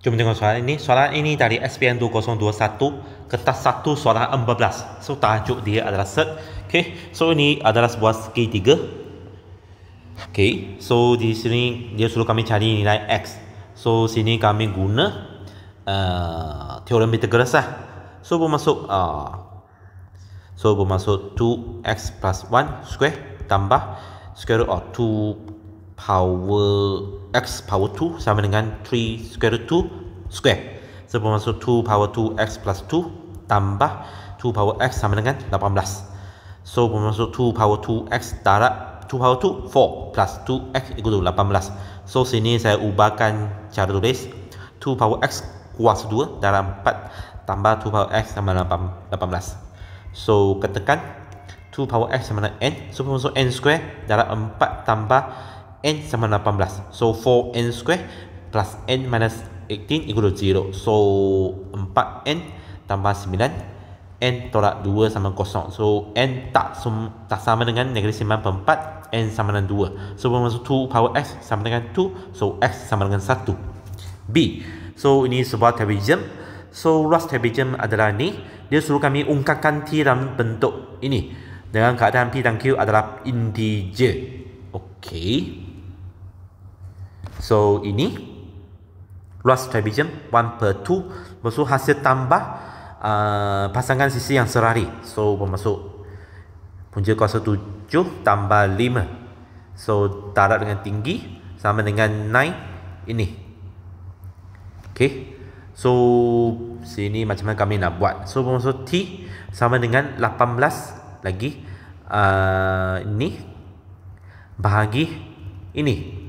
Jom tengok soalan ini. Soalan ini dari SPM 2021, kertas 1 soalan 14. So tajuk dia adalah set. Okay, so ini adalah sebuah segitiga. Okay, so di sini dia suruh kami cari nilai X. So sini kami guna teorem Pythagoras lah. So bermaksud 2x plus 1 square tambah square root of 2 power x power 2 sama dengan 3 square root 2 square. So bermaksud 2 power 2x plus 2 tambah 2 power x sama dengan 18. So bermaksud 2 power 2x darab 2 power 2 4 plus 2x equal to 18. So sini saya ubahkan cara tulis 2 power x kuasa 2 darab 4 tambah 2 power x sama dengan 18. So ketekan 2 power x sama dengan n. So bermaksud n square darab 4 tambah n sama dengan 18. So 4n square plus n minus 18 equal to 0. So 4n tambah 9, n tolak 2 sama 0. So n tak sama dengan negatif 9/4, n sama dengan 2. So bermaksud 2 power x sama dengan 2. So x sama dengan 1. B. So ini sebuah trapezium. So ruas trapezium adalah ni. Dia suruh kami ungkapkan T dalam bentuk ini dengan keadaan P dan Q adalah integer. Okey. So ini ruas trapezium 1/2 bermaksud hasil tambah pasangan sisi yang serari. So bermaksud punca kuasa 7 tambah 5. So darat dengan tinggi sama dengan 9 ini. Okey. So sini macam mana kami nak buat. So bermaksud T sama dengan 18 lagi ini bahagi ini.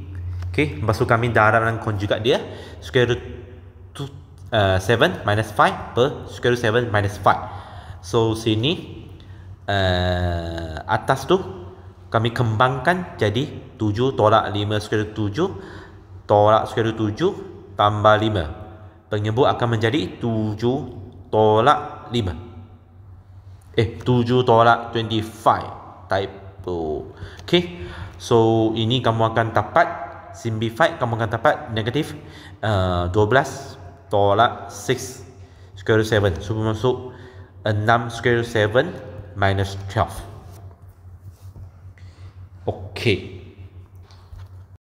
Okey, lepas tu kami darab dengan konjugat dia square root 7 minus 5 per square root 7 minus 5. So sini atas tu kami kembangkan jadi 7 tolak 5 square root 7 tolak square root 7 tambah 5. Penyebut akan menjadi 7 tolak 5. 7 tolak 25. Typo. Okay. So ini kamu akan dapat simplify, kamu akan dapat negatif 12 tolak 6 square root 7. So bermaksud 6 square root 7 minus 12. Okay.